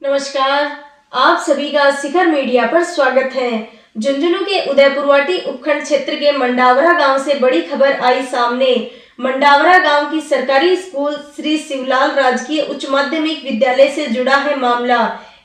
नमस्कार, आप सभी का शिखर मीडिया पर स्वागत है। झुंझुनू के उदयपुरवाटी उपखंड क्षेत्र के मंडावरा गांव से बड़ी खबर आई सामने। मंडावरा गांव की सरकारी स्कूल श्री शिवलाल राजकीय उच्च माध्यमिक विद्यालय से जुड़ा है मामला।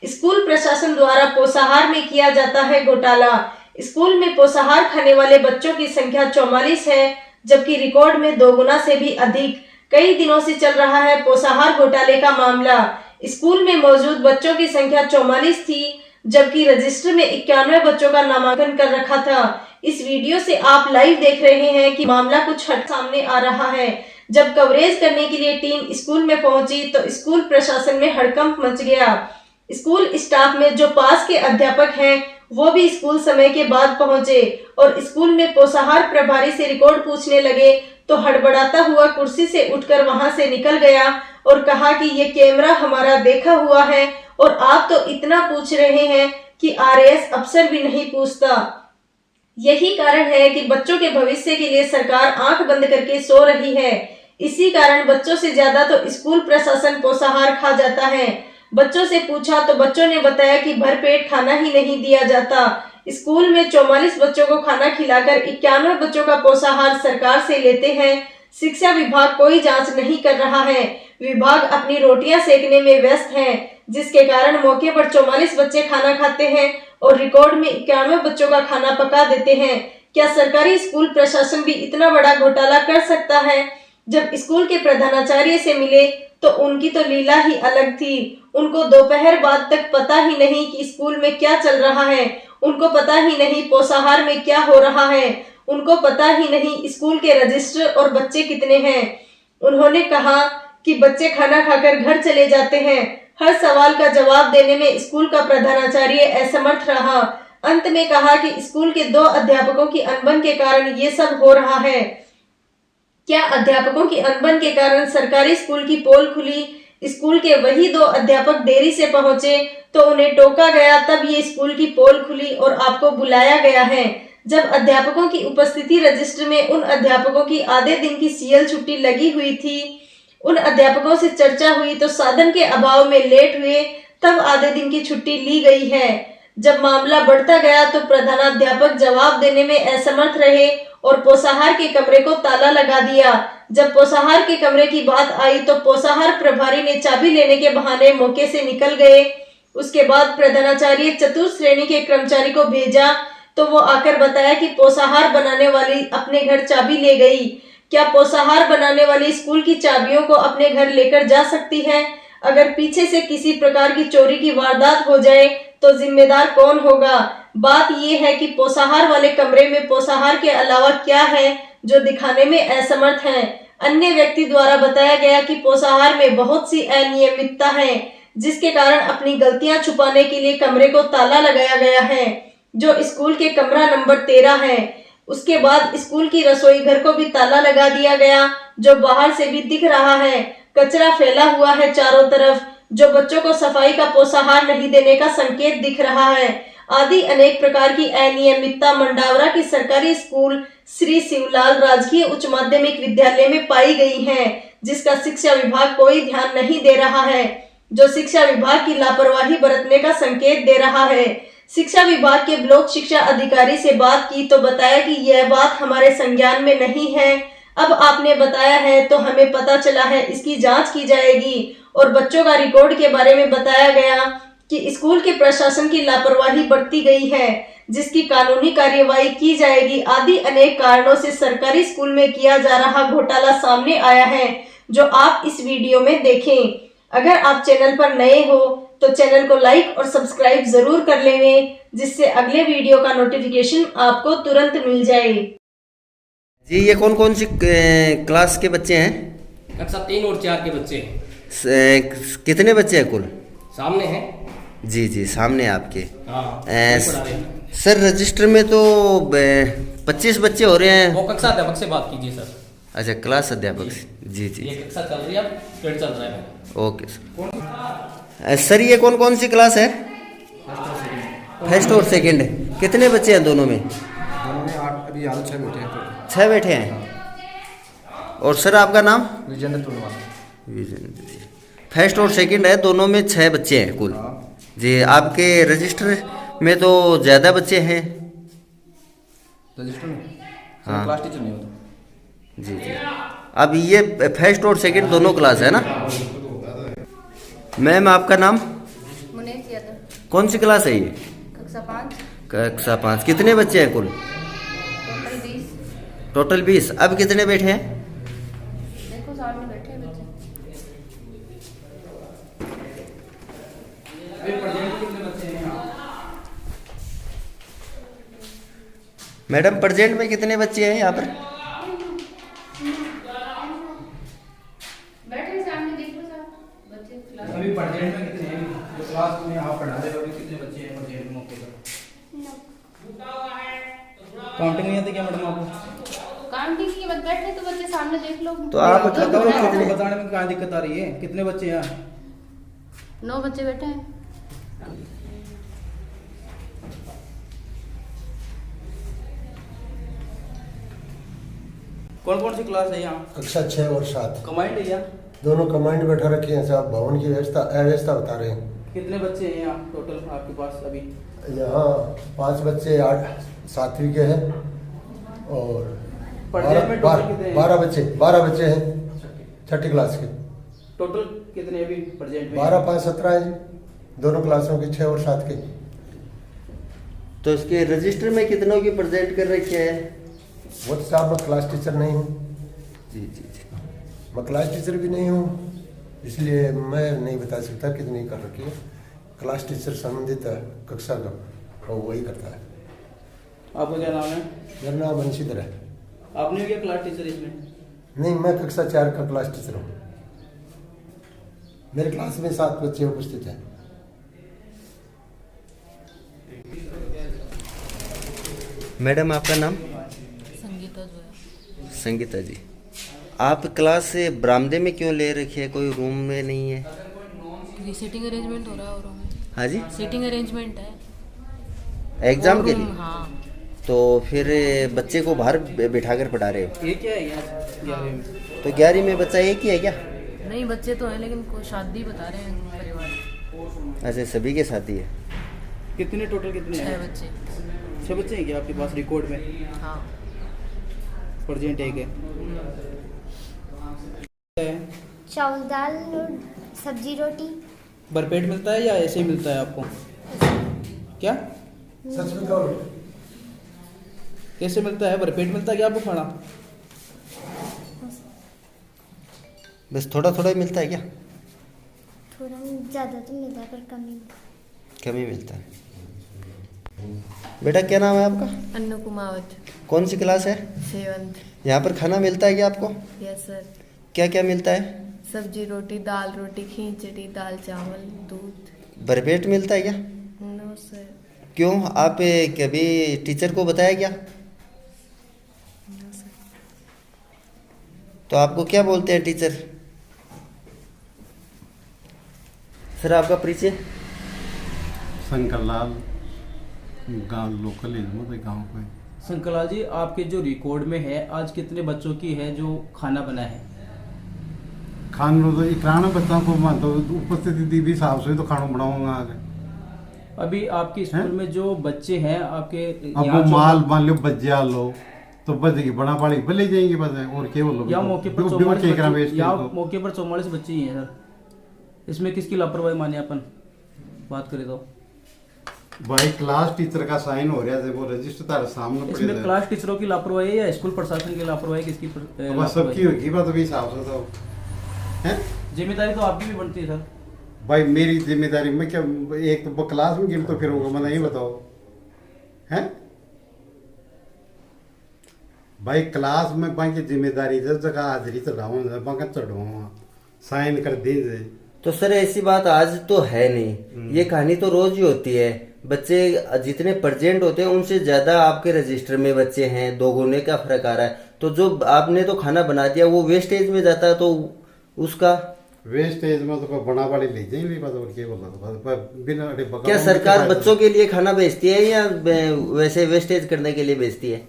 स्कूल प्रशासन द्वारा पोषाहार में किया जाता है घोटाला। स्कूल में पोषाहार खाने वाले बच्चों की संख्या 44 है, जबकि रिकॉर्ड में 2 गुना से भी अधिक। कई दिनों से चल रहा है पोषाहार घोटाले का मामला। स्कूल में मौजूद बच्चों की संख्या 44 थी, जबकि रजिस्टर में 91 बच्चों का नामांकन कर रखा था। इस वीडियो से आप लाइव देख रहे हैं कि मामला कुछ हट सामने आ रहा है। जब कवरेज करने के लिए टीम स्कूल में पहुंची तो स्कूल प्रशासन में हड़कंप मच गया। स्कूल स्टाफ में जो पास के अध्यापक हैं वो भी स्कूल समय के बाद पहुंचे और स्कूल में पोषाहार प्रभारी से रिकॉर्ड पूछने लगे तो हड़बड़ाता हुआ कुर्सी से उठकर वहां से निकल गया और कहा कि ये कैमरा हमारा देखा हुआ है और आप तो इतना पूछ रहे हैं कि आरएएस अफसर भी नहीं पूछता। यही कारण है कि बच्चों के भविष्य के लिए सरकार आंख बंद करके सो रही है। इसी कारण बच्चों से ज्यादा तो स्कूल प्रशासन पोषाहार खा जाता है। बच्चों से पूछा तो बच्चों ने बताया कि भरपेट खाना ही नहीं दिया जाता। स्कूल में 44 बच्चों को खाना खिलाकर 91 बच्चों का पोषाहार सरकार से लेते हैं। शिक्षा विभाग कोई जांच नहीं कर रहा है। विभाग अपनी रोटियां सेकने में व्यस्त है, जिसके कारण मौके पर 44 बच्चे खाना खाते हैं और रिकॉर्ड में 91 बच्चों का खाना पका देते हैं। क्या सरकारी स्कूल प्रशासन भी इतना बड़ा घोटाला कर सकता है? जब स्कूल के प्रधानाचार्य से मिले तो उनकी तो लीला ही अलग थी। उनको दोपहर बाद तक पता ही नहीं कि स्कूल में क्या चल रहा है। उनको पता ही नहीं पोषाहार में क्या हो रहा है। उनको पता ही नहीं स्कूल के रजिस्टर और बच्चे कितने हैं। उन्होंने कहा कि बच्चे खाना खाकर घर चले जाते हैं। हर सवाल का जवाब देने में स्कूल का प्रधानाचार्य असमर्थ रहा। अंत में कहा कि स्कूल के 2 अध्यापकों की अनबन के कारण ये सब हो रहा है। क्या अध्यापकों की अनबन के कारण सरकारी स्कूल की पोल खुली? स्कूल के वही 2 अध्यापक देरी से पहुंचे तो उन्हें टोका गया, तब ये स्कूल की पोल खुली और आपको बुलाया गया है। जब अध्यापकों की उपस्थिति रजिस्टर में उन अध्यापकों की आधे दिन की सीएल छुट्टी लगी हुई थी, उन अध्यापकों से चर्चा हुई तो साधन के अभाव में लेट हुए, तब आधे दिन की छुट्टी ली गई है। जब मामला बढ़ता गया तो प्रधानाध्यापक जवाब देने में असमर्थ रहे और पोषाहार के कमरे को ताला लगा दिया। जब पोषाहार के कमरे की बात आई तो पोषाहार प्रभारी ने चाबी लेने के बहाने मौके से निकल गए। उसके बाद प्रधानाचार्य चतुर्थ श्रेणी के कर्मचारी को भेजा तो वो आकर बताया कि पोषाहार बनाने वाली अपने घर चाबी ले गई। क्या पोषाहार बनाने वाली स्कूल की चाबियों को अपने घर लेकर जा सकती है? अगर पीछे से किसी प्रकार की चोरी की वारदात हो जाए तो जिम्मेदार कौन होगा? बात यह है कि पोषाहार वाले कमरे में पोषाहार के अलावा क्या है जो दिखाने में असमर्थ हैं। अन्य व्यक्ति द्वारा बताया गया कि पोषाहार में बहुत सी अनियमितता है, जिसके कारण अपनी गलतियां छुपाने के लिए कमरे को ताला लगाया गया है, जो स्कूल के कमरा नंबर 13 है। उसके बाद स्कूल की रसोई घर को भी ताला लगा दिया गया, जो बाहर से भी दिख रहा है। कचरा फैला हुआ है चारों तरफ, जो बच्चों को सफाई का पोषाहार नहीं देने का संकेत दिख रहा है। आदि अनेक प्रकार की अनियमितता मंडावरा की सरकारी स्कूल श्री शिवलाल राजकीय उच्च माध्यमिक विद्यालय में पाई गई है, जिसका शिक्षा विभाग कोई ध्यान नहीं दे रहा है, जो शिक्षा विभाग की लापरवाही बरतने का संकेत दे रहा है। शिक्षा विभाग के ब्लॉक शिक्षा अधिकारी से बात की तो बताया कि यह बात हमारे संज्ञान में नहीं है। अब आपने बताया है तो हमें पता चला है, इसकी जांच की जाएगी। और बच्चों का रिकॉर्ड के बारे में बताया गया कि स्कूल के प्रशासन की लापरवाही बरती गई है, जिसकी कानूनी कार्यवाही की जाएगी। आदि अनेक कारणों से सरकारी स्कूल में किया जा रहा घोटाला सामने आया है, जो आप इस वीडियो में देखें। अगर आप चैनल पर नए हो तो चैनल को लाइक और सब्सक्राइब जरूर कर लें, जिससे अगले वीडियो का नोटिफिकेशन आपको तुरंत मिल जाए। जी, ये कौन कौन सी क्लास के बच्चे हैं? कक्षा 3 और 4 के बच्चे हैं। कितने बच्चे हैं कुल? सामने हैं। जी जी, सामने आपके। हाँ, सर रजिस्टर में तो 25 बच्चे हो रहे हैं। वो कक्षा अध्यापक से बात कीजिए सर। अच्छा, क्लास अध्यापक से। जी जी, ये कक्षा चल रही है, अब पीरियड चल रहा है। Okay sir. सर ये कौन कौन सी क्लास है? फर्स्ट और सेकंड। कितने बच्चे हैं दोनों में? 8, अभी 6 बैठे हैं। 6 बैठे हैं। और सर आपका नाम? विजेंद्र। विजेंद्र। फर्स्ट और सेकंड है, दोनों में 6 बच्चे हैं कुल। जी आपके रजिस्टर में तो ज़्यादा बच्चे हैं। रजिस्टर में हाँ। क्लास टीचर नहीं होता। जी जी। अब ये फर्स्ट और सेकंड दोनों क्लास है ना। मैम आपका नाम? मुनीष यादव, कौन सी क्लास है ये? कक्षा 5, कक्षा 5। कितने बच्चे हैं कुल? टोटल 20। टोटल 20। अब कितने बैठे हैं? देखो सामने बैठे हैं बच्चे। मैडम प्रेजेंट में कितने बच्चे हैं यहाँ पर? बैठे सामने देखो साहब बच्चे क्लास। अभी प्रेजेंट में कितने हैं जो क्लास में आप पढ़ा रहे हो? अभी कितने बच्चे हैं प्रेजेंट मौके पर? काउंटिंग नहीं आती क्या मैडम आपको? काउंटिंग की बात, बैठे तो बच्चे सामने देख लो। तो आप आपको बताओ आपको कितने? बताने में क्या दिक्कत आ रही है? कितने बच्चे हैं? 9 बच्चे बैठे हैं। कौन कौन सी क्लास है यहाँ? कक्षा 6 और 7 कमांड है यहाँ? दोनों कमांड बैठा रखे हैं साहब। भवन की व्यवस्था अव्यवस्था बता रहे हैं। कितने बच्चे हैं यहाँ टोटल आपके पास अभी? यहाँ 5 बच्चे 8 7वीं के हैं और प्रेजेंट में टोटल कितने हैं? 12 बच्चे हैं 6ठी क्लास के। टोटल कितने अभी प्रेजेंट में? 12 5 17 हैं जी, दोनों क्लासों के 6 और 7 के। तो इसके रजिस्टर में कितनों की प्रेजेंट कर रखी है? वो तो साहब मैं क्लास टीचर नहीं हूँ। जी जी जी। मैं क्लास टीचर भी नहीं हूँ, इसलिए मैं नहीं बता सकता कितनी कर रखी है। क्लास टीचर संबंधित कक्षा का और वही करता है। आपका क्या नाम है? मेरा नाम बंशीधर है। आपने भी क्या क्लास टीचर इसमें? नहीं, मैं कक्षा 4 का क्लास टीचर हूँ। मेरे क्लास में 7 बच्चे उपस्थित हैं। मैडम आपका नाम? संगीता जो है। संगीता जी। आप क्लास से बरामदे में क्यों ले रखी है? कोई रूम में नहीं है? ये सीटिंग अरेंजमेंट हो रहा है और हाँ जी। सीटिंग अरेंजमेंट है एग्जाम के लिए? हाँ। तो फिर बच्चे को बाहर बिठा कर पढ़ा रहे हो? ये क्या है यहाँ 11वीं में? तो 11वीं में बच्चा एक ही है क्या? नहीं बच्चे तो हैं लेकिन कोई शादी बता रहे हैं परिवार। अच्छा, सभी के साथ ही है। कितने टोटल कितने 6 हैं? बच्चे। 6 बच्चे हैं क्या आपके पास रिकॉर्ड में? हाँ। प्रेजेंट एक है। चावल दाल और सब्जी रोटी। भरपेट मिलता है या ऐसे ही मिलता है आपको? क्या सच बताओ, कैसे मिलता है? भरपेट मिलता है क्या आपको खाना? बस थोड़ा थोड़ा ही मिलता है क्या? थोड़ा ज़्यादा तो मिलता है पर कम ही मिलता है। कम ही मिलता है। बेटा क्या नाम है आपका? अन्नू कुमावत, कौन सी क्लास है? 7th। यहाँ पर खाना मिलता है क्या आपको? Yes sir. क्या क्या मिलता है? सब्जी रोटी, दाल रोटी, खिचड़ी, दाल चावल, दूध। भरपेट मिलता है क्या? No sir. क्यों, आप कभी टीचर को बताया क्या? No sir. तो आपको क्या बोलते हैं टीचर? सर आपका परिचय? शंकर लाल, गांव लोकल है, मतलब गांव को है। शंकरलाल जी, आपके जो रिकॉर्ड में है आज कितने बच्चों की है जो खाना बना है? खानो तो 91 बच्चों को मान तो उपस्थिति दी भी हिसाब से तो खाना बनाऊंगा आगे। अभी आपके स्कूल हैं? में जो बच्चे हैं आपके अब यहाँ वो जो- माल मान लो बज्जिया लो तो बज की बड़ा पाड़ी बले जाएंगे बस है, और क्या बोलो? यहाँ मौके पर जो 44 केकरा बच्चे, बेच के यहाँ तो। मौके पर 44 बच्चे ही हैं सर। इसमें किसकी लापरवाही माने अपन बात करें तो? भाई क्लास टीचर का साइन हो रहा है, वो रजिस्टर तारे सामने इसमें पड़े क्लास टीचरों की लापरवाही है या स्कूल प्रशासन की लापरवाही? किसकी बस सबकी होगी बात अभी हिसाब से तो हैं। जिम्मेदारी तो आपकी भी बनती है सर। भाई मेरी जिम्मेदारी मैं क्या, एक तो क्लास में गिर तो फिर होगा, मैं नहीं बताओ हैं भाई। क्लास में बाकी जिम्मेदारी जिस जगह हाजिरी चढ़ाऊँ बाका चढ़ाऊँ साइन कर दीजिए। तो सर ऐसी बात आज तो है नहीं, ये कहानी तो रोज ही होती है। बच्चे जितने प्रेजेंट होते हैं उनसे ज्यादा आपके रजिस्टर में बच्चे हैं, 2 गुने का फर्क आ रहा है। तो जो आपने तो खाना बना दिया वो वेस्टेज में जाता है, तो उसका वेस्टेज में तो बना वाली ले जाएंगे बात, और क्या बोला तो बिना क्या सरकार बच्चों के लिए खाना बेचती है या वैसे वेस्टेज करने के लिए बेचती है?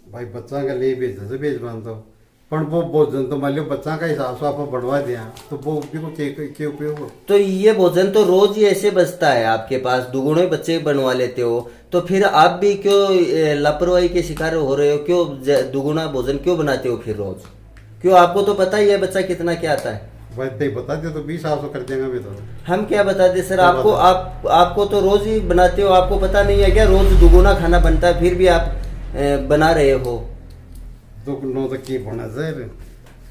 भाई बच्चा का ले बेच बेच मानता हूँ, पर वो भोजन तो मान लो बच्चा का हिसाब से आप बनवा दिया तो वो भी को के उपयोग हो। तो ये भोजन तो रोज ही ऐसे बचता है आपके पास, दुगुने बच्चे बनवा लेते हो, तो फिर आप भी क्यों लापरवाही के शिकार हो रहे हो? क्यों दुगुना भोजन क्यों बनाते हो फिर रोज? क्यों? आपको तो पता ही है बच्चा कितना क्या आता है। वैसे बता दे तो 20 कर देंगे मैं तो। हम क्या बता दे सर आपको? आपको तो रोज ही बनाते हो, आपको पता नहीं है क्या रोज दुगुना खाना बनता है फिर भी आप बना रहे हो? तो नो तक की बना सर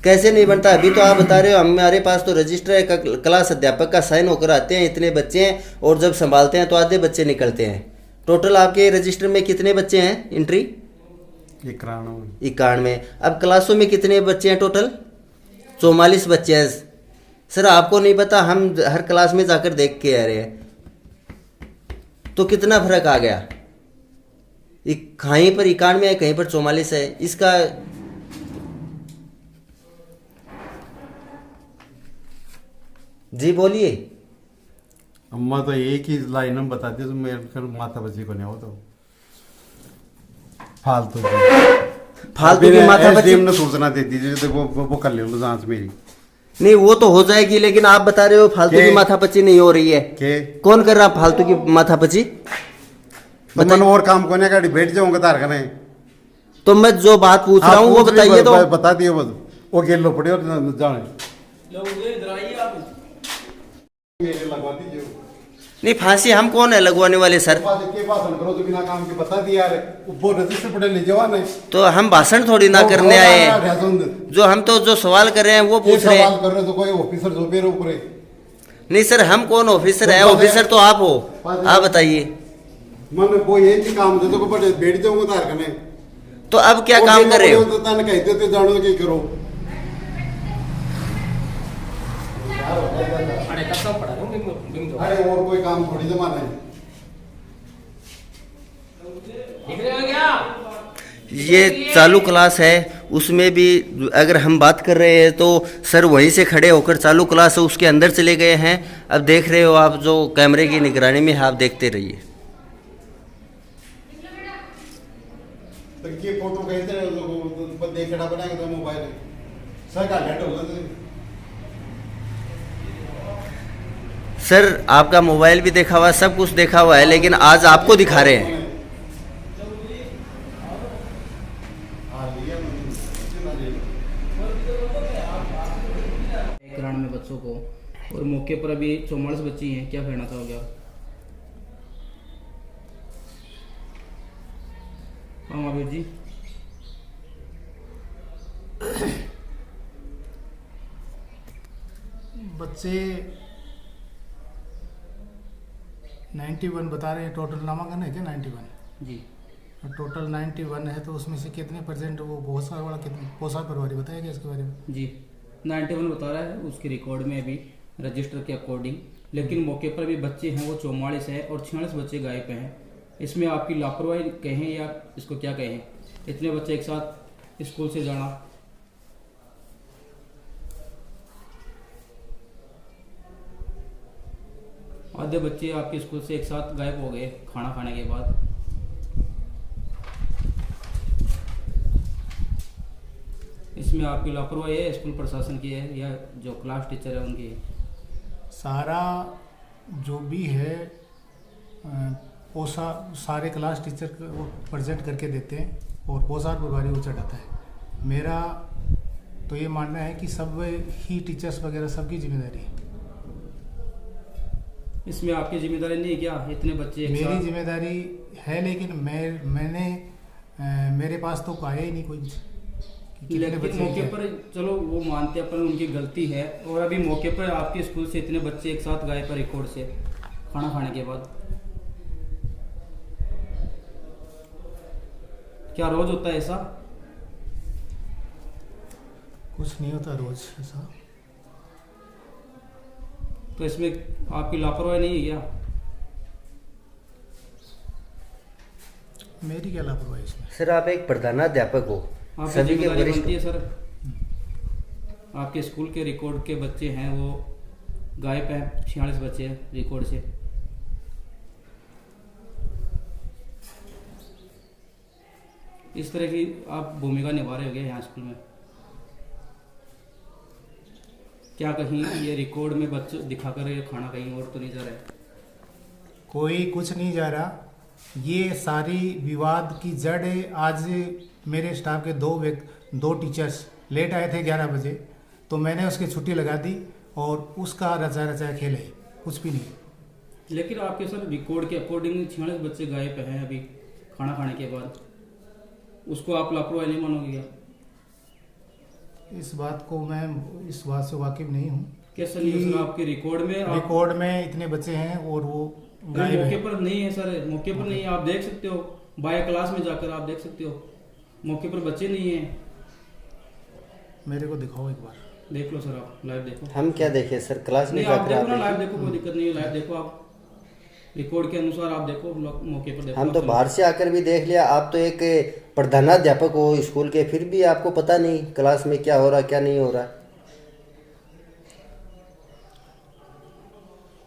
कैसे नहीं बनता? अभी तो आप बता रहे हो हमारे पास तो रजिस्टर है, क्लास अध्यापक का साइन होकर आते हैं, इतने बच्चे हैं, और जब संभालते हैं तो आधे बच्चे निकलते हैं। टोटल आपके रजिस्टर में कितने बच्चे हैं एंट्री? 91। अब क्लासों में कितने बच्चे हैं टोटल? 44 बच्चे हैं। सर आपको नहीं पता, हम हर क्लास में जाकर देख के आ रहे हैं, तो कितना फर्क आ गया? कहीं पर 91 है, कहीं पर 44 है। इसका जी बोलिए। अम्मा तो एक ही लाइन में बताती तो मेरे फिर माता बच्ची को नहीं हो तो फालतू की माता बच्ची ने सूचना दे दीजिए तो वो कर ले जांच मेरी। नहीं वो तो हो जाएगी, लेकिन आप बता रहे हो फालतू की माथापच्ची नहीं हो रही है। कौन कर रहा फालतू की माथापच्ची? मन और काम कोने का बैठ जाऊंगा तार करने। तो मैं जो बात पूछ रहा हूँ वो बताइए। तो बता दिए वो गेलो पड़े और जाने नहीं फांसी हम कौन है लगवाने वाले सर? करो तो बिना काम के बता दिया वो रजिस्टर पड़े ले जवान है। तो हम भाषण थोड़ी ना करने आए हैं, जो हम तो जो सवाल कर रहे हैं वो पूछ रहे हैं। कर रहे तो कोई ऑफिसर जो मेरे ऊपर नहीं सर, हम कौन ऑफिसर है? ऑफिसर तो आप हो, आप बताइए। मन वो ये काम दे तो बैठ जाऊंगा तार करने। तो अब क्या काम कर रहे हो? कहते थे जानो तो करो। अरे कसम पड़ा दूं बिंदु। अरे और कोई काम थोड़ी जमाना है। दिख रहे हो क्या? ये चालू क्लास है, उसमें भी अगर हम बात कर रहे हैं तो सर वहीं से खड़े होकर चालू क्लास है उसके अंदर चले गए हैं। अब देख रहे हो आप, जो कैमरे की निगरानी में है, आप देखते रहिए। तो ये फोटो कहते हैं लोग देखना बनाएगा तो मोबाइल सर का नेट होगा तो सर आपका मोबाइल भी देखा हुआ है, सब कुछ देखा हुआ है, लेकिन आज आपको दिखा रहे हैं। में बच्चों को, और मौके पर अभी 44 बच्ची हैं, क्या कहना चाहोगे आप? हाँ महावीर जी। बच्चे 91 बता रहे हैं, टोटल नामांकन है क्या 91? जी टोटल 91 है, तो उसमें से कितने परसेंट वो पोषण वाला, कितने पोषण परिवारी बताएगा इसके बारे में? जी 91 बता रहा है उसके रिकॉर्ड में अभी रजिस्टर के अकॉर्डिंग, लेकिन मौके पर भी बच्चे हैं वो 44 है और 46 बच्चे गायब हैं। इसमें आपकी लापरवाही कहें या इसको क्या कहें? इतने बच्चे एक साथ स्कूल से जाना, आधे बच्चे आपके स्कूल से एक साथ गायब हो गए खाना खाने के बाद। इसमें आपकी लापरवाही है, स्कूल प्रशासन की है या जो क्लास टीचर है उनकी है? सारा जो भी है पोसा सारे क्लास टीचर को प्रेजेंट करके देते हैं और पोषार प्रभारी वो चढ़ाता है। मेरा तो ये मानना है कि सब ही टीचर्स वगैरह सबकी जिम्मेदारी है। इसमें आपकी जिम्मेदारी नहीं है क्या? इतने बच्चे मेरी जिम्मेदारी है, लेकिन मैंने मेरे पास तो आया ही नहीं कोई। लेकिन मौके पर चलो वो मानते हैं अपन उनकी गलती है, और अभी मौके पर आपके स्कूल से इतने बच्चे एक साथ गायब पर रिकॉर्ड से खाना खाने के बाद, क्या रोज होता है ऐसा? कुछ नहीं होता रोज ऐसा। तो इसमें आपकी लापरवाही नहीं है क्या? मेरी क्या लापरवाही इसमें? सर आप एक प्रधानाध्यापक हो, आपकी सभी के जिम्मेदारी वरिष्ठ बनती है सर। आपके स्कूल के रिकॉर्ड के बच्चे हैं वो गायब हैं, 46 बच्चे हैं रिकॉर्ड से। इस तरह की आप भूमिका निभा रहे हो गए यहाँ स्कूल में? क्या कहीं ये रिकॉर्ड में बच्चे दिखाकर ये खाना कहीं और तो नहीं जा रहा है? कोई कुछ नहीं जा रहा। ये सारी विवाद की जड़ है। आज मेरे स्टाफ के दो टीचर्स लेट आए थे 11 बजे, तो मैंने उसकी छुट्टी लगा दी और उसका रचा खेल है, कुछ भी नहीं। लेकिन आपके सर रिकॉर्ड के अकॉर्डिंग 46 बच्चे गायब हैं अभी खाना खाने के बाद, उसको आप लापरवाही नहीं मानोगे क्या? इस बात से वाकिफ नहीं हूँ। कैसे नहीं सर, आपके रिकॉर्ड में इतने बच्चे हैं और वो मौके पर नहीं है सर, मौके पर नहीं है। आप देख सकते हो, बाय क्लास में जाकर आप देख सकते हो, मौके पर बच्चे नहीं है। मेरे को दिखाओ एक बार, देख लो सर, आप लाइव देखो। हम क्या देखे सर, क्लास में नहीं आप जाकर देखो ना, आप लाइव देखो, कोई दिक्कत नहीं है, लाइव देखो आप, रिकॉर्ड के अनुसार आप देखो, मौके पर देखो। हम तो बाहर से आकर भी देख लिया। आप तो एक प्रधानाध्यापक हो स्कूल के, फिर भी आपको पता नहीं क्लास में क्या हो रहा क्या नहीं हो रहा।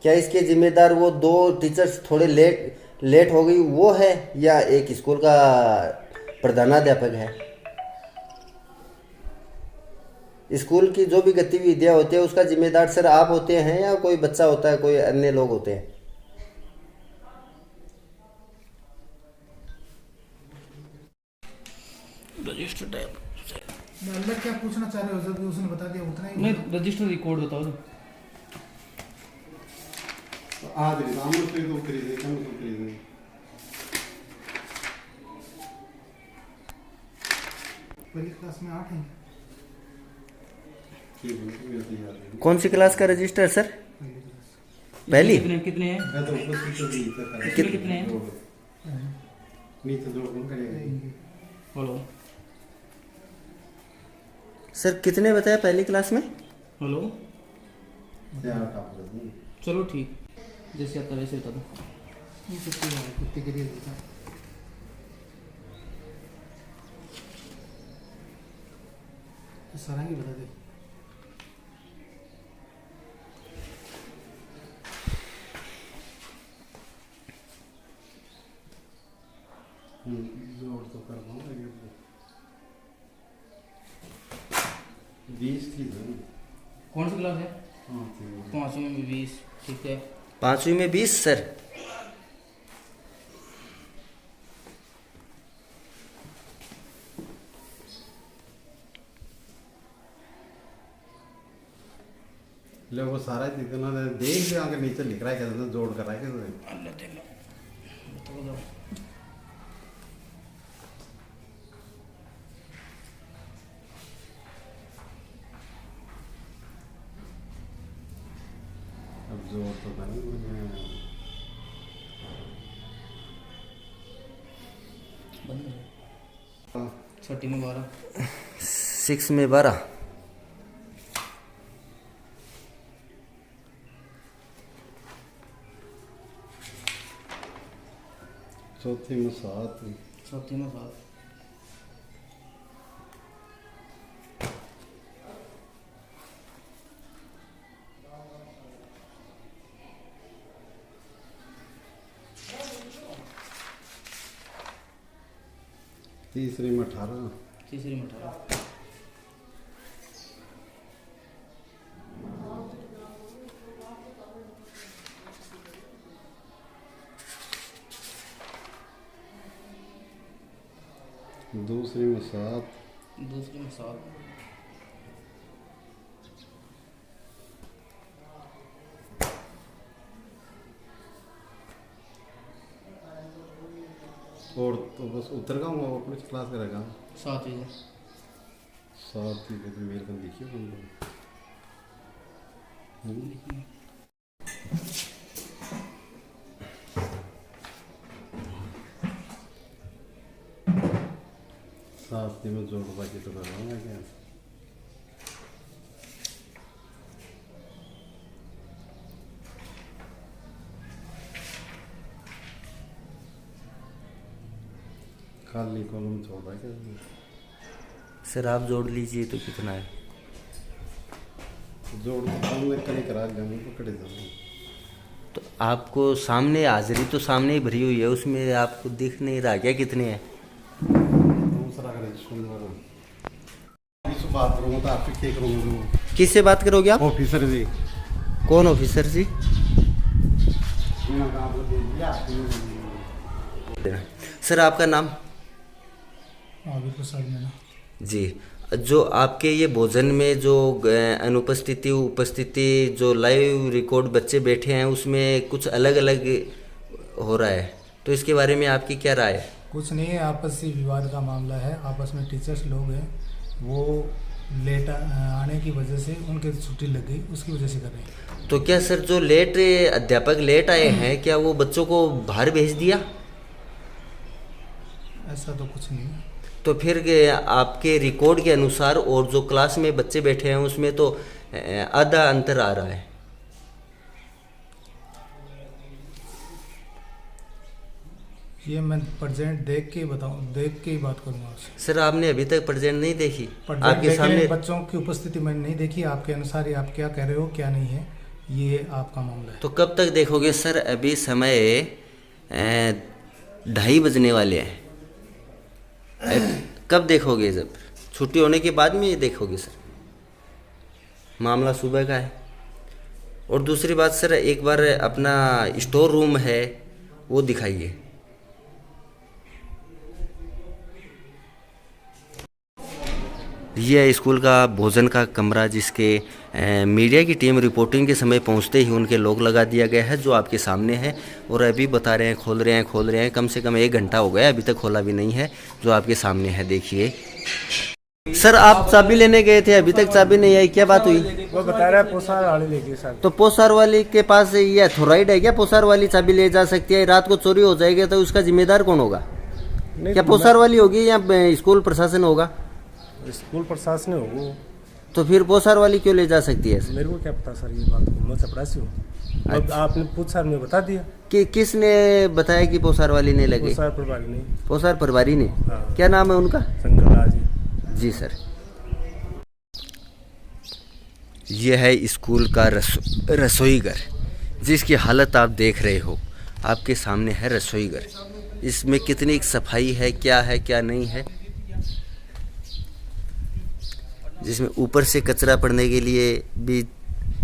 क्या इसके जिम्मेदार वो 2 टीचर्स थोड़े लेट हो गई वो है, या एक स्कूल का प्रधानाध्यापक है? स्कूल की जो भी गतिविधियां होती है उसका जिम्मेदार सर आप होते हैं या कोई बच्चा होता है, कोई अन्य लोग होते हैं? रजिस्टर टाइप मैं क्या पूछना चाह रहे हो जब उसने बता दिया उतना ही। नहीं, रजिस्टर रिकॉर्ड बताओ। आज रामू से तो खरीदे, कम तो खरीदे। पहली क्लास में 8 हैं। कौन सी क्लास का रजिस्टर सर? पहली? कितने हैं? मैं तो ऊपर से दी था। कितने हैं? नीचे जोड़ कौन करेगा? हेलो सर कितने बताया पहली क्लास में? हेलो, नहीं। चलो ठीक, जैसे आता वैसे बता दो। कुत्ते के लिए देता सारंगी बता दे। जोड़ तो कर पाऊंगा 20 की है। कौन सी क्लास है? 5वीं में 20, ठीक है। 5वीं में 20 सर? लोग वो सारा जितना देख लिया आगे नीचे लिख रहा है, कहते जोड़ कर रहा है। अब जोड़ तो करेंगे। छठी में 12, 6 में 12, चौथी में 7, चौथी में 7, तीसरी में 18, तीसरी में 18, दूसरी में 7, दूसरी में 7, और तो बस उतर का हूँ अपने क्लास करेगा 7वीं में 7 की तो मेरे को देखिए साथ में जोड़ बाकी तो करवाऊंगा क्या। खाली कॉलम छोड़ रहा है क्या? सर आप जोड़ लीजिए तो कितना है? जोड़ तो सामने कहीं करा जाऊंगा तो कड़े जाऊंगा। तो आपको सामने हाजिरी तो सामने ही भरी हुई है, उसमें आपको दिख नहीं रहा क्या कितने हैं? दूसरा करें सुन बात करूँगा तो आपसे क्या करूँगा। किससे बात करोगे आप? ऑफिसर जी। कौन ऑफिसर जी? सर आपका नाम? जी, जो आपके ये भोजन में जो अनुपस्थिति उपस्थिति जो लाइव रिकॉर्ड बच्चे बैठे हैं उसमें कुछ अलग अलग हो रहा है, तो इसके बारे में आपकी क्या राय है? कुछ नहीं है, आपसी विवाद का मामला है। आपस में टीचर्स लोग हैं, वो लेट आने की वजह से उनके छुट्टी लग गई, उसकी वजह से कर रहे हैं। तो क्या सर जो लेट अध्यापक लेट आए हैं, क्या वो बच्चों को बाहर भेज दिया? ऐसा तो कुछ नहीं है। तो फिर आपके रिकॉर्ड के अनुसार और जो क्लास में बच्चे बैठे हैं उसमें तो आधा अंतर आ रहा है। ये मैं प्रेजेंट देख के बताऊं, देख के ही बात करूंगा आपसे। सर आपने अभी तक प्रेजेंट नहीं देखी? आपके सामने बच्चों की उपस्थिति मैंने नहीं देखी। आपके अनुसार आप क्या कह रहे हो क्या नहीं है, ये आपका मामला है। तो कब तक देखोगे सर? अभी समय 2:30 बजने वाले हैं। कब देखोगे? जब छुट्टी होने के बाद में ये देखोगे सर? मामला सुबह का है। और दूसरी बात सर, एक बार अपना स्टोर रूम है वो दिखाइए। यह स्कूल का भोजन का कमरा, जिसके मीडिया की टीम रिपोर्टिंग के समय पहुंचते ही उनके लॉक लगा दिया गया है, जो आपके सामने है। और अभी बता रहे हैं खोल रहे हैं, कम से कम 1 घंटा हो गया, अभी तक खोला भी नहीं है, जो आपके सामने है। देखिए सर, आप चाबी लेने गए थे, अभी तक चाबी नहीं आई, क्या बात हुई? वो बता रहा है पोसार वाले लेके सर। तो पोसार वाली के पास ये अथॉराइड है क्या? पोसार वाली चाबी ले जा सकती है? रात को चोरी हो जाएगी तो उसका जिम्मेदार कौन होगा? क्या पोसार वाली होगी या स्कूल प्रशासन होगा? स्कूल प्रशासन होगा। तो फिर पोसार वाली क्यों ले जा सकती है? मेरे को क्या पता सर, ये बात मैं चपरासी हूँ। अब आपने पूछा, मैं बता दिया कि किसने बताया कि पोसार वाली नहीं लगी? पोसार प्रभारी ने। पोसार प्रभारी ने? हाँ। क्या नाम है उनका? शंकर जी सर। यह है स्कूल का रसोई घर, जिसकी हालत आप देख रहे हो। आपके सामने है रसोई घर। इसमें कितनी सफाई है, क्या है क्या नहीं है, जिसमें ऊपर से कचरा पड़ने के लिए भी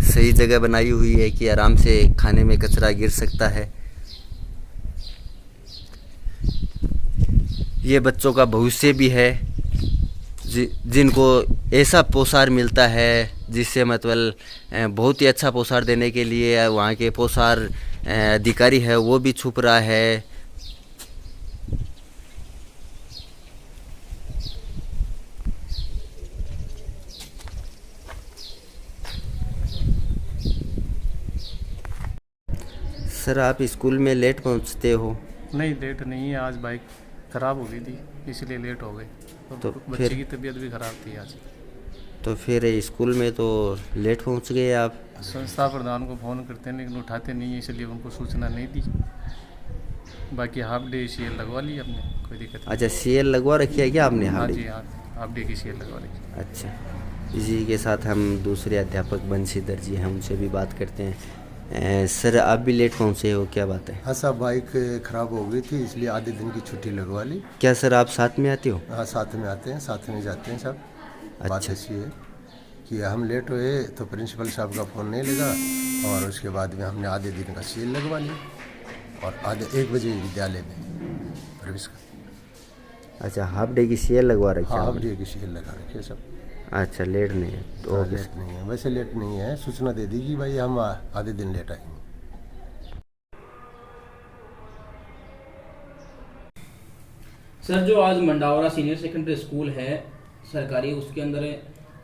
सही जगह बनाई हुई है कि आराम से खाने में कचरा गिर सकता है। ये बच्चों का भविष्य भी है, जिनको ऐसा पोशार मिलता है जिससे मतलब बहुत ही अच्छा पोशार देने के लिए वहाँ के पोशार अधिकारी है वो भी छुप रहा है। सर आप स्कूल में लेट पहुँचते हो? नहीं, लेट नहीं है, आज बाइक ख़राब हो गई थी इसलिए लेट हो गए। तो बच्चे की तबीयत भी ख़राब थी आज। तो फिर स्कूल में तो लेट पहुंच गए आप। संस्था प्रधान को फ़ोन करते हैं लेकिन उठाते नहीं है, इसलिए उनको सूचना नहीं दी। बाकी हाफ डे CL लगवा ली आपने, कोई दिक्कत नहीं। अच्छा, CL लगवा रखी है क्या आपने? हाँ जी, हाँ, हाफ डे की CL लगवा रखी। अच्छा, इसी के साथ हम दूसरे अध्यापक बंशीधर जी हैं, उनसे भी बात करते हैं। सर आप भी लेट पहुंचे हो, क्या बात है? हाँ साहब, बाइक ख़राब हो गई थी इसलिए आधे दिन की छुट्टी लगवा ली। क्या सर आप साथ में आते हो? हाँ साथ में आते हैं, साथ में जाते हैं साहब। अच्छा। बात ऐसी है कि हम लेट हुए तो प्रिंसिपल साहब का फ़ोन नहीं लगा और उसके बाद में हमने आधे दिन का CL लगवा लिया और आधे 1 बजे विद्यालय में प्रवेश कर। अच्छा, हाफ डे की CL लगवा रखी है? हाँ, हाफ डे की CL लगा रखी है सब। अच्छा, लेट नहीं है तो? हाँ, लेट नहीं है, वैसे लेट नहीं है, सूचना दे दी कि भाई हम आधे दिन लेट आएंगे। सर जो आज मंडावरा सीनियर सेकेंडरी स्कूल है सरकारी, उसके अंदर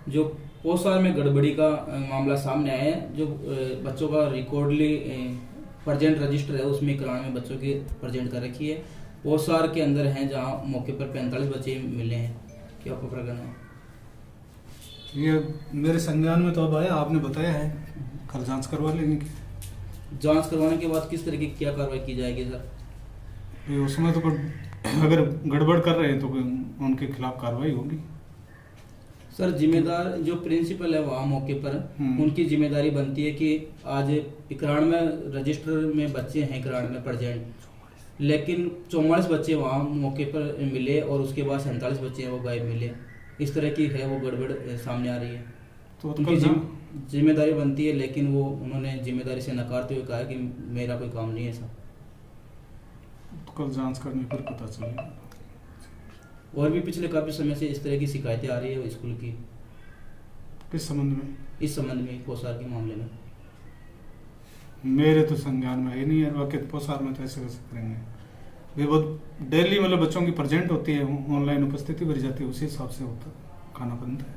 जो पोस्टर में गड़बड़ी का मामला सामने आया है, जो बच्चों का रिकॉर्डली प्रेजेंट रजिस्टर है उसमें 91 बच्चों की प्रेजेंट कर रखी है। पोस्टर के अंदर हैं जहां मौके पर 45 बच्चे मिले हैं, क्या आपको प्रकरण है? ये मेरे संज्ञान में तो अब आया, आपने बताया है कल जांच करवा लेंगे। जांच करवाने के बाद किस तरीके की क्या कार्रवाई की जाएगी सर? ये उसमें तो अगर गड़बड़ कर रहे हैं तो उनके खिलाफ कार्रवाई होगी। सर जिम्मेदार जो प्रिंसिपल है वहाँ मौके पर, उनकी जिम्मेदारी बनती है कि आज 91 रजिस्टर में बच्चे हैं 91 प्रेजेंट, लेकिन 44 बच्चे वहाँ मौके पर मिले और उसके बाद 47 बच्चे हैं वो गायब मिले। इस तरह की है वो गड़बड़ सामने आ रही है। तो उनकी जिम्मेदारी बनती है, लेकिन वो उन्होंने जिम्मेदारी से नकारते हुए कहा कि मेरा कोई काम नहीं है ऐसा। तो कल जांच करने पर पता चलेगा। और भी पिछले काफी समय से इस तरह की शिकायतें आ रही है स्कूल की। किस संबंध में? इस संबंध में पोशाक के मामले में मेरे तो संज्ञान में है नहीं है। वाकई पोशाक में तो ऐसे कैसे करेंगे? वे बहुत डेली मतलब बच्चों की प्रेजेंट होती है, ऑनलाइन उपस्थिति भरी जाती है, उसी हिसाब से होता खाना बनता है।